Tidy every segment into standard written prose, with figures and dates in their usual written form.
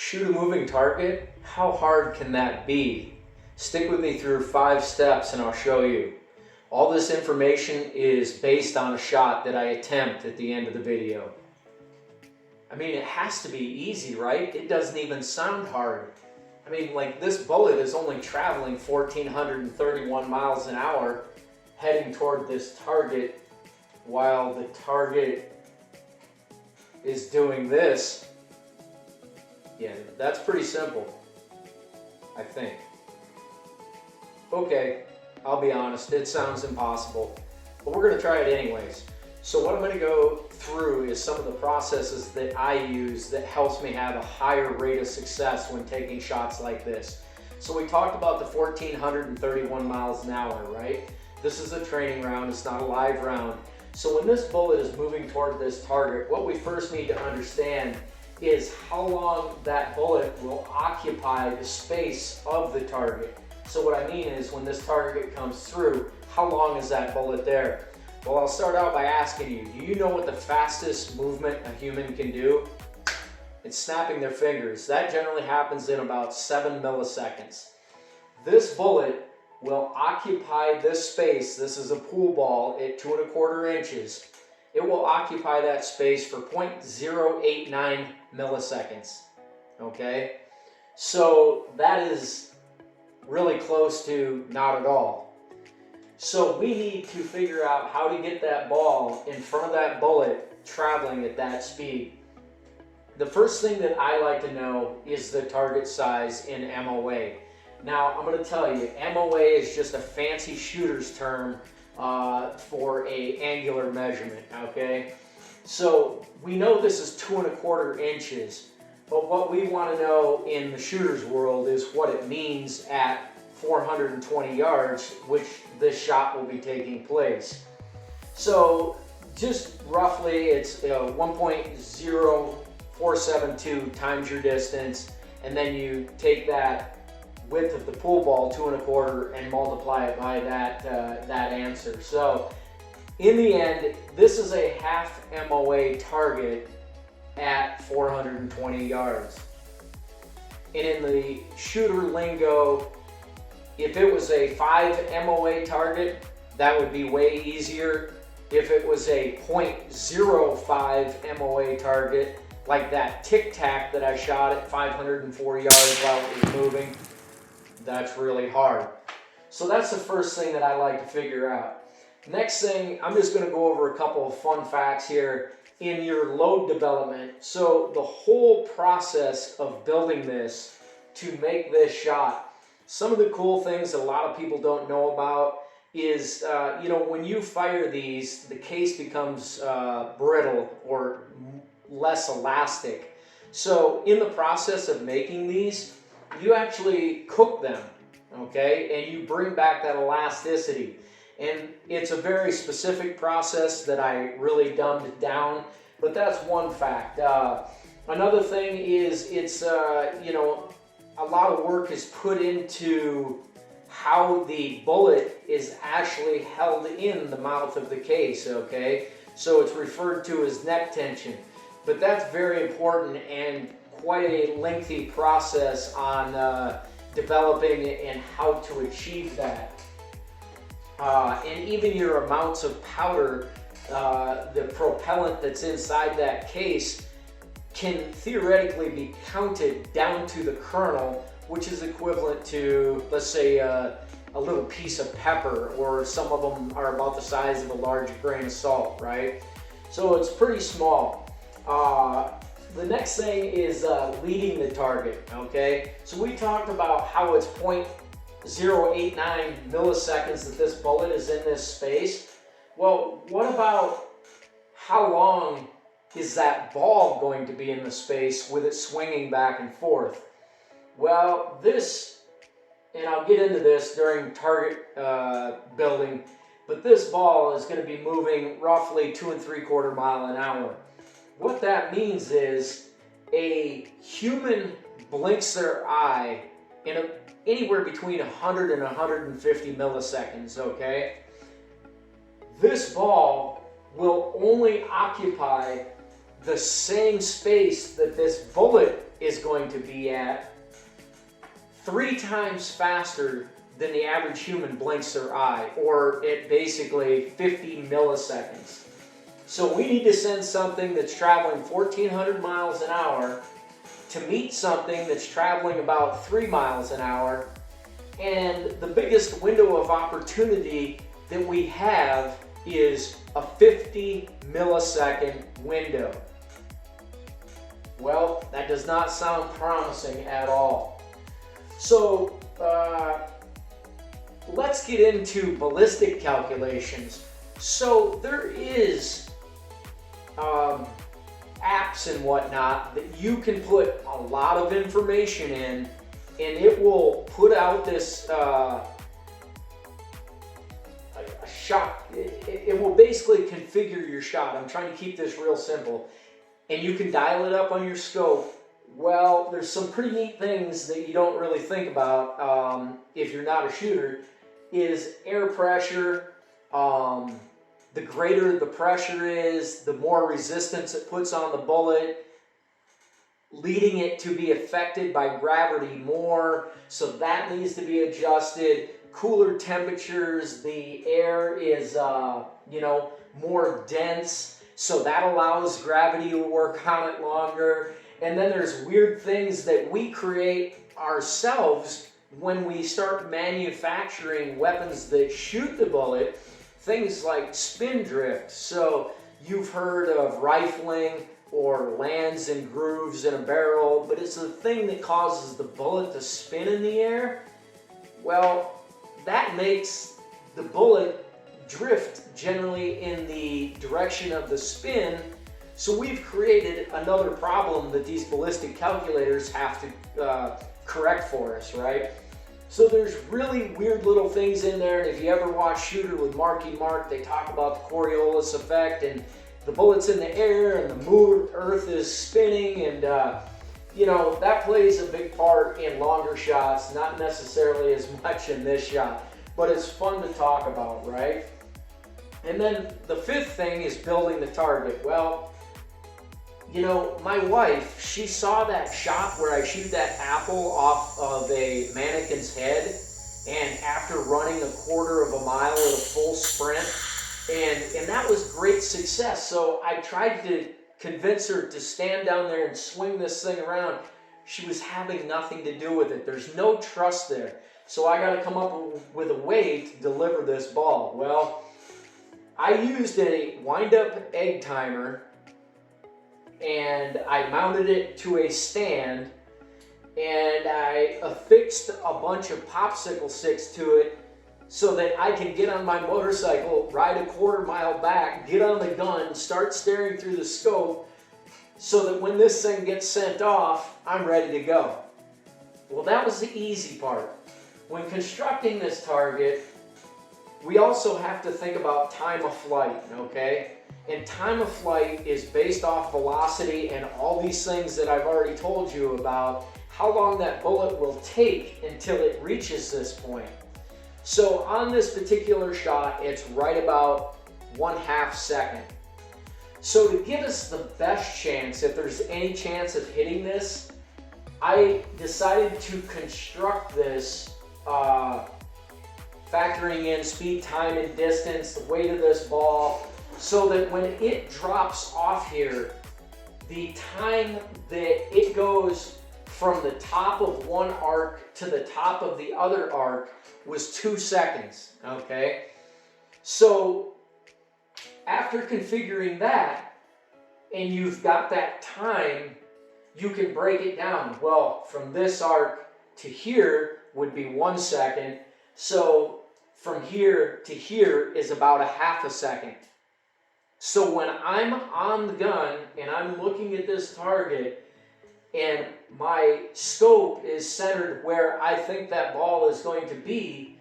Shoot a moving target? How hard can that be? Stick with me through 5 steps and I'll show you. All this information is based on a shot that I attempt at the end of the video. I mean, it has to be easy, right? It doesn't even sound hard. I mean, like, this bullet is only traveling 1,431 miles an hour heading toward this target while the target is doing this. Yeah, that's pretty simple, I think. Okay, I'll be honest, it sounds impossible, but we're gonna try it anyways. So what I'm gonna go through is some of the processes that I use that helps me have a higher rate of success when taking shots like this. So we talked about the 1,431 miles an hour, right? This is a training round, it's not a live round. So when this bullet is moving toward this target, what we first need to understand is how long that bullet will occupy the space of the target. So what I mean is, when this target comes through, how long is that bullet there? Well, I'll start out by asking you, do you know what the fastest movement a human can do? It's snapping their fingers. That generally happens in about 7 milliseconds. This bullet will occupy this space. This is a pool ball at 2 1/4 inches. It will occupy that space for 0.089 milliseconds. Okay? So that is really close to not at all. So we need to figure out how to get that ball in front of that bullet traveling at that speed. The first thing that I like to know is the target size in MOA. Now, I'm going to tell you, MOA is just a fancy shooter's term for a angular measurement, okay? So we know this is 2 1/4 inches, but what we want to know in the shooter's world is what it means at 420 yards, which this shot will be taking place. So just roughly, it's 1.0472 times your distance, and then you take that width of the pool ball, 2 1/4, and multiply it by that answer. So in the end, this is a half MOA target at 420 yards. And in the shooter lingo, if it was a 5 MOA target, that would be way easier. If it was a 0.05 MOA target, like that Tic Tac that I shot at 504 yards while it was moving, that's really hard. So that's the first thing that I like to figure out. Next thing, I'm just going to go over a couple of fun facts here in your load development. So the whole process of building this to make this shot, some of the cool things that a lot of people don't know about is, when you fire these, the case becomes brittle or less elastic. So in the process of making these, you actually cook them, okay? And you bring back that elasticity. And it's a very specific process that I really dumbed down, but that's one fact. Another thing is it's, a lot of work is put into how the bullet is actually held in the mouth of the case, okay? So it's referred to as neck tension. But that's very important and quite a lengthy process on developing and how to achieve that. And even your amounts of powder, the propellant that's inside that case, can theoretically be counted down to the kernel, which is equivalent to, let's say, a little piece of pepper, or some of them are about the size of a large grain of salt, right? So it's pretty small. The next thing is leading the target, okay? So we talked about how it's 0.089 milliseconds that this bullet is in this space. Well, what about how long is that ball going to be in the space with it swinging back and forth? Well, this, and I'll get into this during target building, but this ball is going to be moving roughly 2 3/4 miles an hour. What that means is a human blinks their eye in anywhere between 100 and 150 milliseconds, okay? This ball will only occupy the same space that this bullet is going to be at 3 times faster than the average human blinks their eye, or at basically 50 milliseconds. So we need to send something that's traveling 1,400 miles an hour to meet something that's traveling about 3 miles an hour. And the biggest window of opportunity that we have is a 50 millisecond window. Well, that does not sound promising at all. So let's get into ballistic calculations. So there is apps and whatnot that you can put a lot of information in, and it will put out this shot. It will basically configure your shot. I'm trying to keep this real simple. And you can dial it up on your scope. Well, there's some pretty neat things that you don't really think about if you're not a shooter, is air pressure. The greater the pressure is, the more resistance it puts on the bullet, leading it to be affected by gravity more, so that needs to be adjusted. Cooler temperatures, the air is more dense, so that allows gravity to work on it longer. And then there's weird things that we create ourselves when we start manufacturing weapons that shoot the bullet, things like spin drift. So you've heard of rifling or lands and grooves in a barrel, but it's the thing that causes the bullet to spin in the air. Well, that makes the bullet drift generally in the direction of the spin. So we've created another problem that these ballistic calculators have to correct for us, right? So there's really weird little things in there, and if you ever watch Shooter with Marky Mark, they talk about the Coriolis effect, and the bullet's in the air and the earth is spinning, and that plays a big part in longer shots, not necessarily as much in this shot, but it's fun to talk about, right? And then the fifth thing is building the target. Well, my wife, she saw that shot where I shoot that apple off of a mannequin's head, and after running 1/4 of a mile at a full sprint, and that was great success. So I tried to convince her to stand down there and swing this thing around. She was having nothing to do with it. There's no trust there. So I got to come up with a way to deliver this ball. Well, I used a wind-up egg timer, and I mounted it to a stand, and I affixed a bunch of popsicle sticks to it so that I can get on my motorcycle, ride 1/4 mile back, get on the gun, start staring through the scope, so that when this thing gets sent off, I'm ready to go. Well, that was the easy part. When constructing this target, we also have to think about time of flight, okay? And time of flight is based off velocity and all these things that I've already told you about, how long that bullet will take until it reaches this point. So on this particular shot, it's right about 1/2 second. So to give us the best chance, if there's any chance of hitting this, I decided to construct this factoring in speed, time, and distance, the weight of this ball, so that when it drops off here, the time that it goes from the top of one arc to the top of the other arc was 2 seconds, okay? So after configuring that, and you've got that time, you can break it down. Well, from this arc to here would be 1 second. So from here to here is about 1/2 second. So when I'm on the gun and I'm looking at this target and my scope is centered where I think that ball is going to be,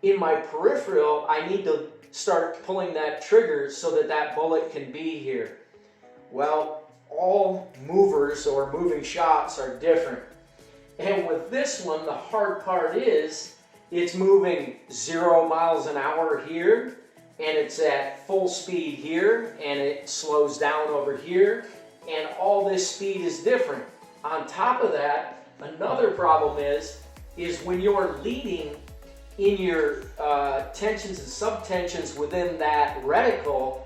in my peripheral, I need to start pulling that trigger so that that bullet can be here. Well, all movers or moving shots are different. And with this one, the hard part is it's moving 0 miles an hour here and it's at full speed here, and it slows down over here, and all this speed is different. On top of that, another problem is when you're leading in your tensions and subtensions within that reticle,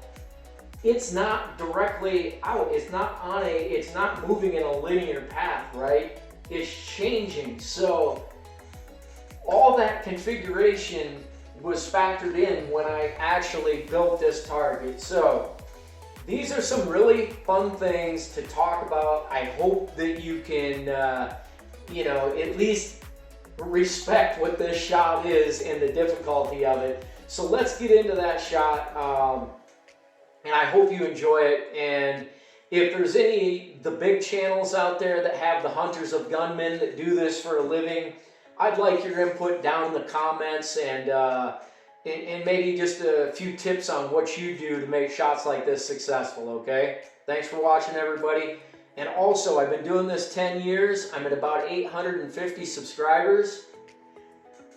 it's not directly out. It's not moving in a linear path, right? It's changing. So all that configuration was factored in when I actually built this target. So these are some really fun things to talk about. I hope that you can, at least respect what this shot is and the difficulty of it. So let's get into that shot, and I hope you enjoy it. And if there's the big channels out there that have the hunters of gunmen that do this for a living, I'd like your input down in the comments, and maybe just a few tips on what you do to make shots like this successful, okay? Thanks for watching, everybody. And also, I've been doing this 10 years. I'm at about 850 subscribers.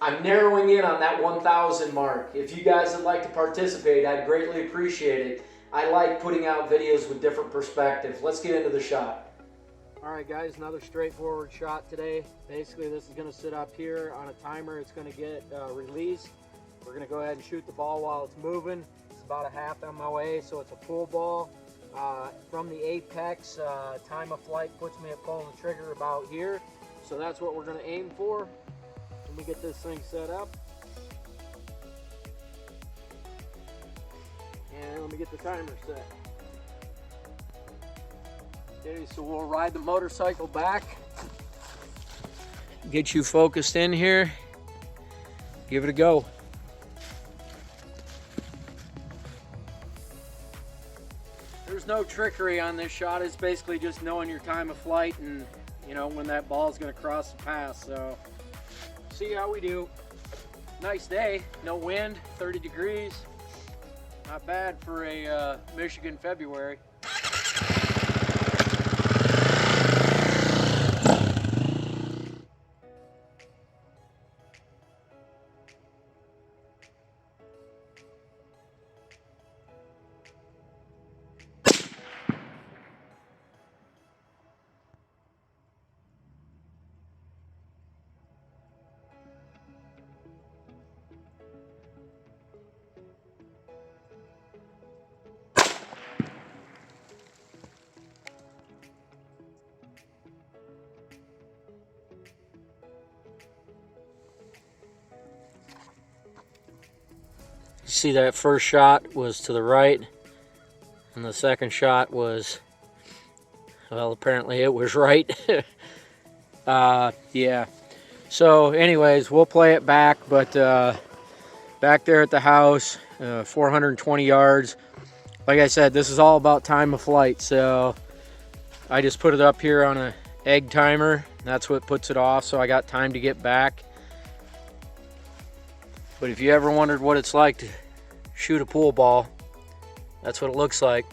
I'm narrowing in on that 1,000 mark. If you guys would like to participate, I'd greatly appreciate it. I like putting out videos with different perspectives. Let's get into the shot. All right, guys, another straightforward shot today. Basically, this is going to sit up here on a timer. It's going to get released. We're going to go ahead and shoot the ball while it's moving. It's about a half MOA, so it's a pull ball. From the apex, time of flight puts me at pulling the trigger about here. So that's what we're going to aim for. Let me get this thing set up. And let me get the timer set. Okay, so we'll ride the motorcycle back. Get you focused in here. Give it a go. There's no trickery on this shot. It's basically just knowing your time of flight and when that ball is going to cross the path. So see how we do. Nice day, no wind, 30 degrees. Not bad for a Michigan February. See, that first shot was to the right, and the second shot was, well, apparently it was right. Yeah. So anyways, we'll play it back, but back there at the house, 420 yards. Like I said, this is all about time of flight, so I just put it up here on an egg timer. That's what puts it off, so I got time to get back. But if you ever wondered what it's like to shoot a pool ball, that's what it looks like.